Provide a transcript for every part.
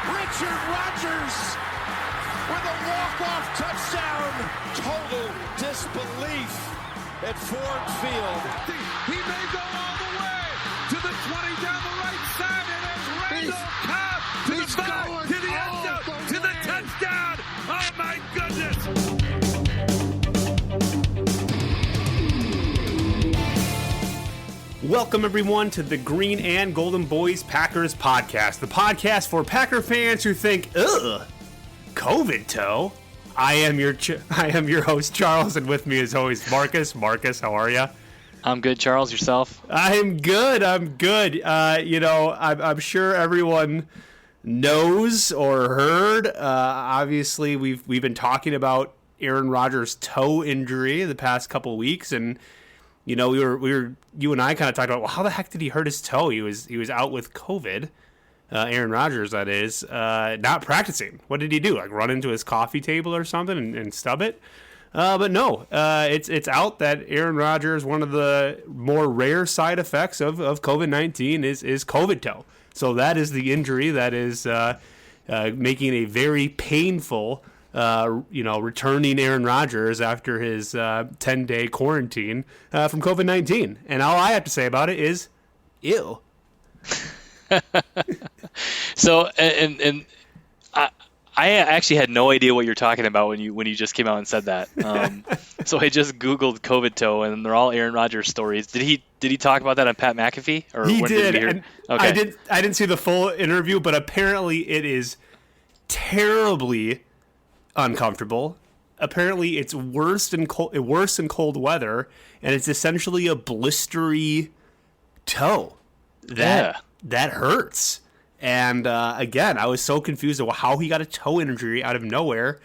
Richard Rodgers with a walk-off touchdown. Total disbelief at Ford Field. He may go all the way to the 20 down the right side, and there's Randall Cobb to the 5, to the end zone, to the touchdown. Oh my goodness. Welcome, everyone, to the Green and Golden Boys Packers podcast, the podcast for Packer fans who think, ugh, COVID toe. I am your host, Charles, and with me, as always, Marcus. Marcus, how are you? I'm good, Charles. Yourself? I'm good. I'm sure everyone knows or heard. Obviously, we've been talking about Aaron Rodgers' toe injury the past couple of weeks, and you know, you and I kind of talked about, well, how the heck did he hurt his toe? He was out with COVID, Aaron Rodgers, that is, not practicing. What did he do? Like run into his coffee table or something and stub it? But no, it's out that Aaron Rodgers, one of the more rare side effects of COVID-19 is COVID toe. So that is the injury that is making a very painful returning Aaron Rodgers after his 10-day quarantine from COVID-19. And all I have to say about it is, ew. So, and I actually had no idea what you're talking about when you just came out and said that. So I just Googled COVID toe, and they're all Aaron Rodgers stories. Did he talk about that on Pat McAfee? Or he when did. we hear? And Okay. I didn't see the full interview, but apparently it is terribly uncomfortable. Apparently it's worse in cold weather, and it's essentially a blistery toe that hurts. And again, I was so confused about how he got a toe injury out of nowhere.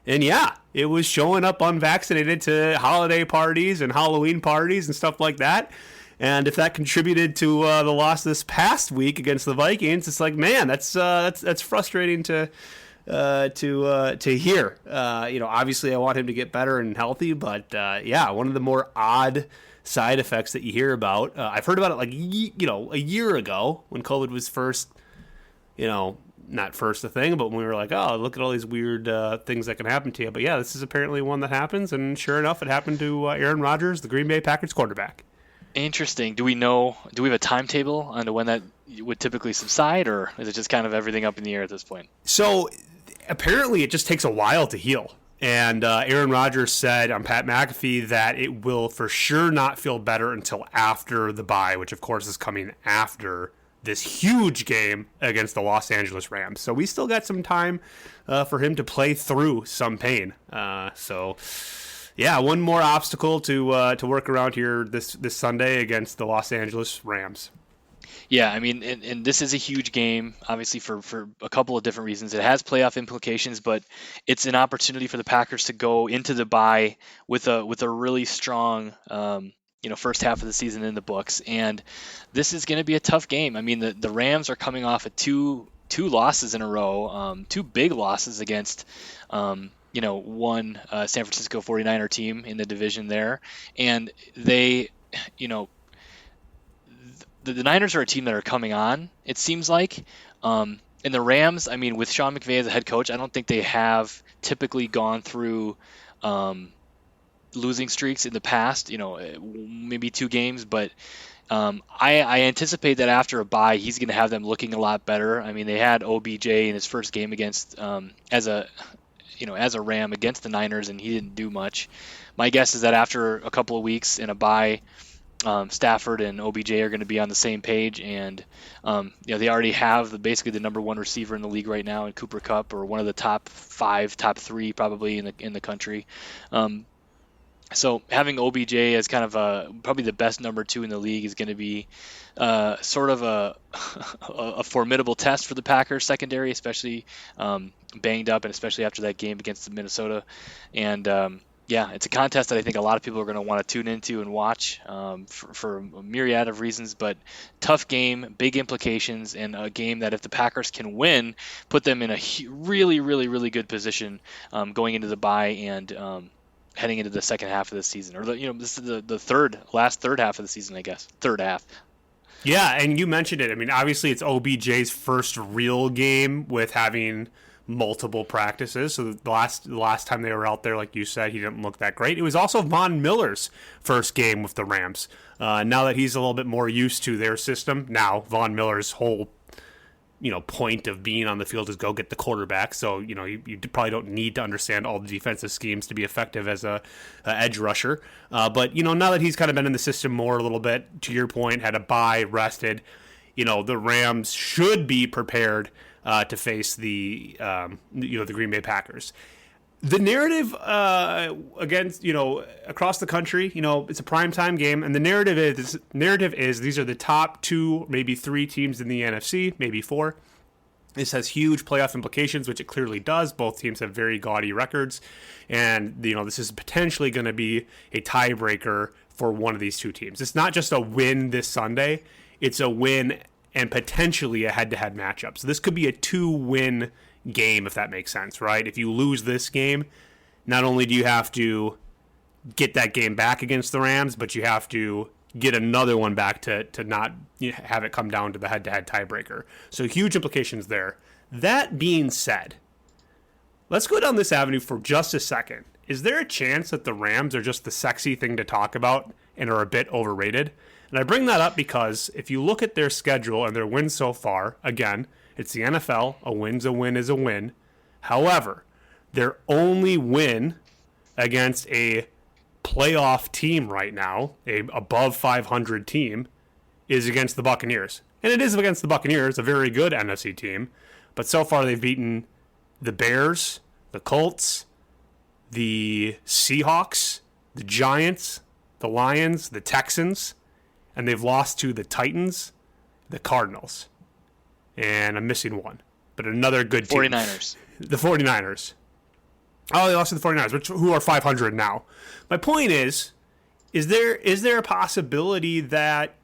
And yeah, it was showing up unvaccinated to holiday parties and Halloween parties and stuff like that. And if that contributed to the loss this past week against the Vikings, it's like, man, that's frustrating to hear. Obviously I want him to get better and healthy, but one of the more odd side effects that you hear about. I've heard about it like, a year ago when COVID was first, not first a thing, but when we were like, oh, look at all these weird things that can happen to you. But yeah, this is apparently one that happens, and sure enough, it happened to Aaron Rodgers, the Green Bay Packers quarterback. Interesting. Do we have a timetable on when that would typically subside, or is it just kind of everything up in the air at this point? So apparently it just takes a while to heal. And Aaron Rodgers said on Pat McAfee that it will for sure not feel better until after the bye, which of course is coming after this huge game against the Los Angeles Rams. So we still got some time for him to play through some pain. One more obstacle to work around here this Sunday against the Los Angeles Rams. Yeah, I mean, and this is a huge game, obviously, for a couple of different reasons. It has playoff implications, but it's an opportunity for the Packers to go into the bye with a really strong, first half of the season in the books. And this is going to be a tough game. I mean, the Rams are coming off of two losses in a row, two big losses against, one San Francisco 49er team in the division there. And they, the Niners are a team that are coming on, it seems like. And the Rams, I mean, with Sean McVay as a head coach, I don't think they have typically gone through losing streaks in the past, maybe 2 games. But I anticipate that after a bye, he's going to have them looking a lot better. I mean, they had OBJ in his first game against as a Ram against the Niners, and he didn't do much. My guess is that after a couple of weeks in a bye, Stafford and OBJ are going to be on the same page, and they already have basically the number 1 receiver in the league right now in Cooper Kupp, or one of the top 5, top 3 probably in the country. So having OBJ as kind of probably the best number 2 in the league is going to be sort of a formidable test for the Packers secondary, especially banged up, and especially after that game against Minnesota. And it's a contest that I think a lot of people are going to want to tune into and watch for a myriad of reasons. But tough game, big implications, and a game that if the Packers can win, put them in a really, really, really good position going into the bye and heading into the second half of the season, or this is the third half of the season, I guess. Third half. Yeah, and you mentioned it. I mean, obviously it's OBJ's first real game with having multiple practices. So the last time they were out there, like you said, he didn't look that great. It was also Von Miller's first game with the Rams. Now that he's a little bit more used to their system, now Von Miller's whole point of being on the field is go get the quarterback. So, you probably don't need to understand all the defensive schemes to be effective as a edge rusher. But, now that he's kind of been in the system more a little bit, to your point, had a bye, rested, the Rams should be prepared to face the Green Bay Packers. The narrative against across the country, it's a primetime game, and the narrative is these are the top 2, maybe 3 teams in the NFC, maybe 4. This has huge playoff implications, which it clearly does. Both teams have very gaudy records, and this is potentially going to be a tiebreaker for one of these 2 teams. It's not just a win this Sunday; it's a win and potentially a head-to-head matchup. So this could be a 2-win game, if that makes sense, right? If you lose this game, not only do you have to get that game back against the Rams, but you have to get another one back to not have it come down to the head-to-head tiebreaker. So huge implications there. That being said, let's go down this avenue for just a second. Is there a chance that the Rams are just the sexy thing to talk about and are a bit overrated? And I bring that up because if you look at their schedule and their wins so far, again, it's the NFL. A win's a win is a win. However, their only win against a playoff team right now, a above 500 team, is against the Buccaneers. And it is against the Buccaneers, a very good NFC team. But so far they've beaten the Bears, the Colts, the Seahawks, the Giants, the Lions, the Texans, and they've lost to the Titans, the Cardinals. And I'm missing one. But another good team. 49ers. The 49ers. Oh, they lost to the 49ers, who are 500 now. My point is there a possibility that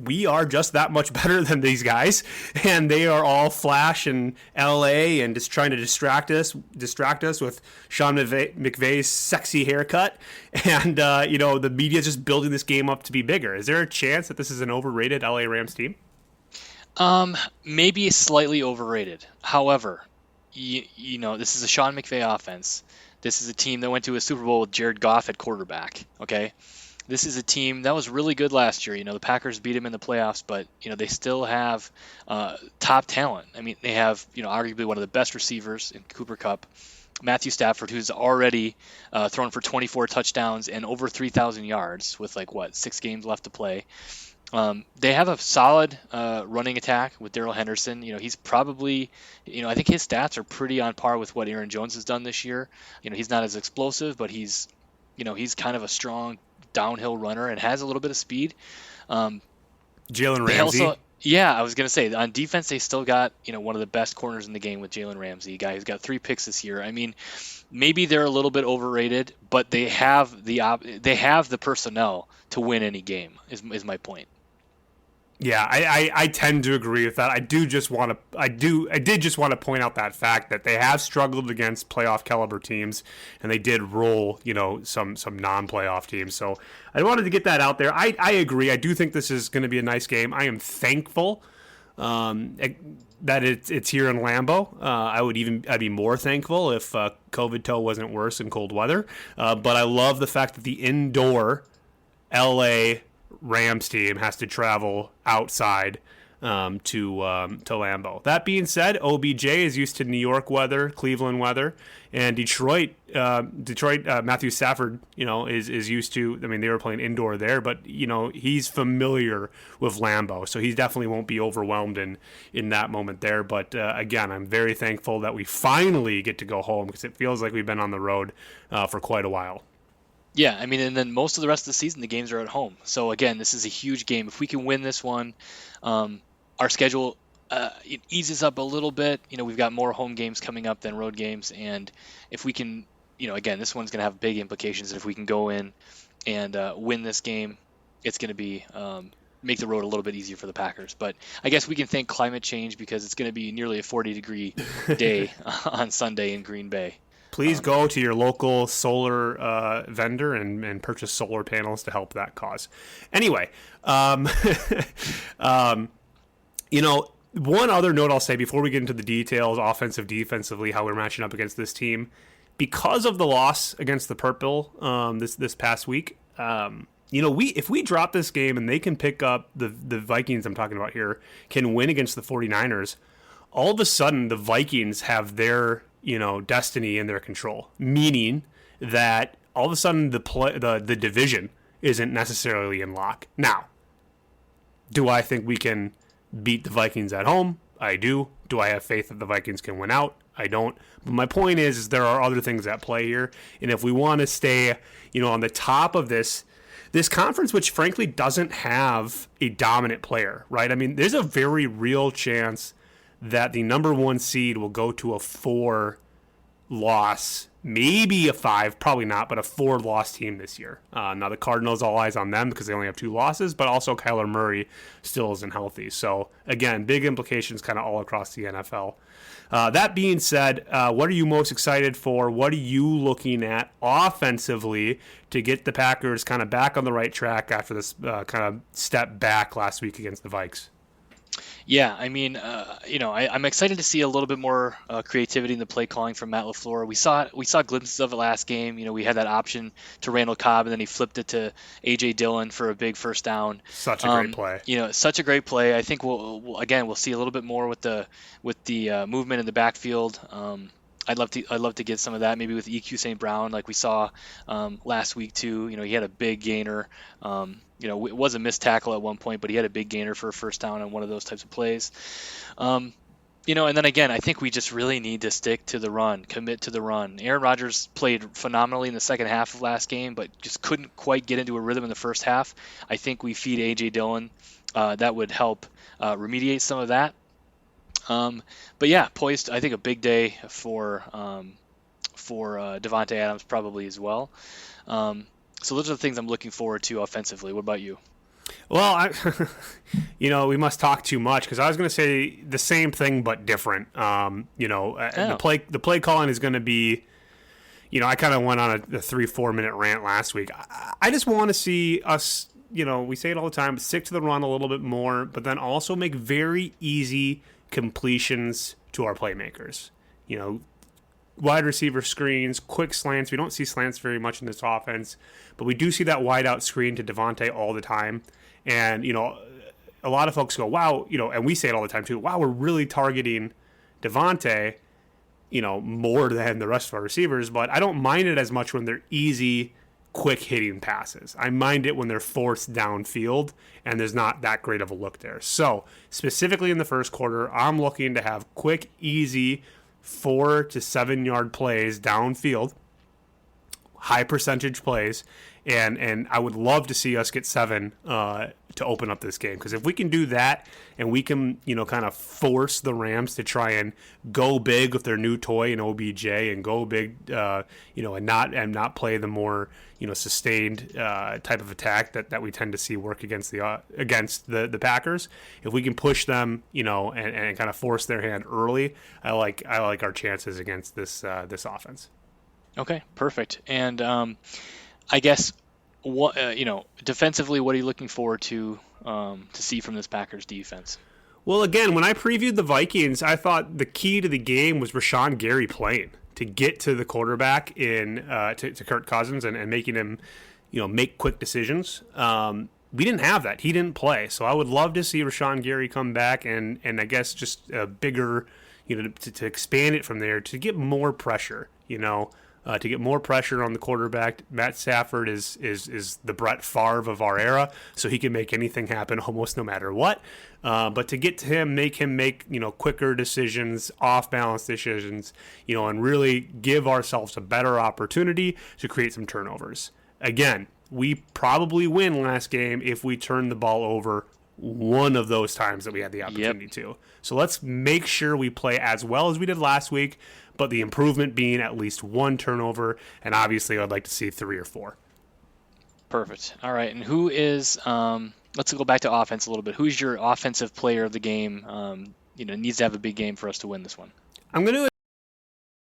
we are just that much better than these guys, and they are all flash in LA and just trying to distract us with Sean McVay's sexy haircut, and the media is just building this game up to be bigger? Is there a chance that this is an overrated LA Rams team? Maybe slightly overrated. However, this is a Sean McVay offense. This is a team that went to a Super Bowl with Jared Goff at quarterback. Okay, this is a team that was really good last year. The Packers beat them in the playoffs, but they still have top talent. I mean, they have arguably one of the best receivers in Cooper Kupp, Matthew Stafford, who's already thrown for 24 touchdowns and over 3,000 yards with 6 games left to play. They have a solid running attack with Darrell Henderson. He's probably, I think his stats are pretty on par with what Aaron Jones has done this year. He's not as explosive, but he's kind of a strong downhill runner and has a little bit of speed. Jalen Ramsey. I was going to say, on defense, they still got, one of the best corners in the game with Jalen Ramsey, a guy who's got 3 picks this year. I mean, maybe they're a little bit overrated, but they have the personnel to win any game, is my point. Yeah, I tend to agree with that. I did just want to point out that fact that they have struggled against playoff caliber teams, and they did roll, some non-playoff teams. So I wanted to get that out there. I agree. I do think this is going to be a nice game. I am thankful that it's here in Lambeau. I'd be more thankful if COVID toe wasn't worse in cold weather. But I love the fact that the indoor LA Rams team has to travel outside to Lambeau. That being said, OBJ is used to New York weather, Cleveland weather, and Detroit. Matthew Stafford, is used to. I mean, they were playing indoor there, but he's familiar with Lambeau, so he definitely won't be overwhelmed in that moment there. But again, I'm very thankful that we finally get to go home because it feels like we've been on the road for quite a while. Yeah, I mean, and then most of the rest of the season, the games are at home. So, again, this is a huge game. If we can win this one, our schedule it eases up a little bit. We've got more home games coming up than road games. And if we can, again, this one's going to have big implications. If we can go in and win this game, it's going to be make the road a little bit easier for the Packers. But I guess we can thank climate change because it's going to be nearly a 40-degree day on Sunday in Green Bay. Please go to your local solar vendor and purchase solar panels to help that cause. Anyway, one other note I'll say before we get into the details, offensive, defensively, how we're matching up against this team, because of the loss against the Purple this past week. If we drop this game and they can pick up the Vikings I'm talking about here, can win against the 49ers, all of a sudden the Vikings have their destiny in their control, meaning that all of a sudden the division isn't necessarily in lock. Now, do I think we can beat the Vikings at home? I do. Do I have faith that the Vikings can win out? I don't. But my point is there are other things at play here, and if we want to stay, on the top of this conference, which frankly doesn't have a dominant player, right? I mean, there's a very real chance that the number 1 seed will go to a 4-loss, maybe a 5, probably not, but a 4-loss team this year. Now the Cardinals, all eyes on them because they only have 2 losses, but also Kyler Murray still isn't healthy. So again, big implications kind of all across the NFL. That being said, what are you most excited for? What are you looking at offensively to get the Packers kind of back on the right track after this kind of step back last week against the Vikes? Yeah, I mean, I'm excited to see a little bit more creativity in the play calling from Matt LaFleur. We saw glimpses of it last game. We had that option to Randall Cobb, and then he flipped it to A.J. Dillon for a big first down. Such a great play. Such a great play. I think we'll see a little bit more with the movement in the backfield. I'd love to get some of that, maybe with EQ St. Brown, like we saw last week too. He had a big gainer. It was a missed tackle at one point, but he had a big gainer for a first down on one of those types of plays. And then again, I think we just really need to stick to the run, commit to the run. Aaron Rodgers played phenomenally in the second half of last game, but just couldn't quite get into a rhythm in the first half. I think we feed A.J. Dillon. That would help remediate some of that. But yeah, poised. I think a big day for Devontae Adams probably as well. So those are the things I'm looking forward to offensively. What about you? Well, we must talk too much because I was going to say the same thing but different. The play calling is going to be. I kind of went on a 3-4 minute rant last week. I just want to see us. We say it all the time, but stick to the run a little bit more, but then also make very easy completions to our playmakers. Wide receiver screens, quick slants. We don't see slants very much in this offense, but we do see that wide out screen to Devontae all the time. And, a lot of folks go, wow, and we say it all the time too, wow, we're really targeting Devontae, more than the rest of our receivers, but I don't mind it as much when they're easy, quick hitting passes. I mind it when they're forced downfield and there's not that great of a look there. So specifically in the first quarter, I'm looking to have quick, easy 4 to 7 yard plays downfield, high percentage plays, and I would love to see us get 7 to open up this game, because if we can do that and we can kind of force the Rams to try and go big with their new toy in OBJ and go big and not play the more sustained type of attack that we tend to see work against the Packers. If we can push them and kind of force their hand early, I like our chances against this offense. Okay, perfect. And I guess what defensively, what are you looking forward to see from this Packers defense? Well, again, when I previewed the Vikings, I thought the key to the game was Rashawn Gary playing to get to the quarterback to Kirk Cousins and making him make quick decisions. We didn't have that. He didn't play, so I would love to see Rashawn Gary come back and I guess just a bigger to expand it from there to get more pressure. To get more pressure on the quarterback. Matt Stafford is the Brett Favre of our era, so he can make anything happen almost no matter what. But to get to him, make quicker decisions, off-balance decisions, and really give ourselves a better opportunity to create some turnovers. Again, we probably win last game if we turn the ball over one of those times that we had the opportunity to. So let's make sure we play as well as we did last week, but the improvement being at least 1 turnover, and obviously I'd like to see 3 or 4. Perfect. All right, and who is let's go back to offense a little bit. Who's your offensive player of the game? Needs to have a big game for us to win this one. I'm going to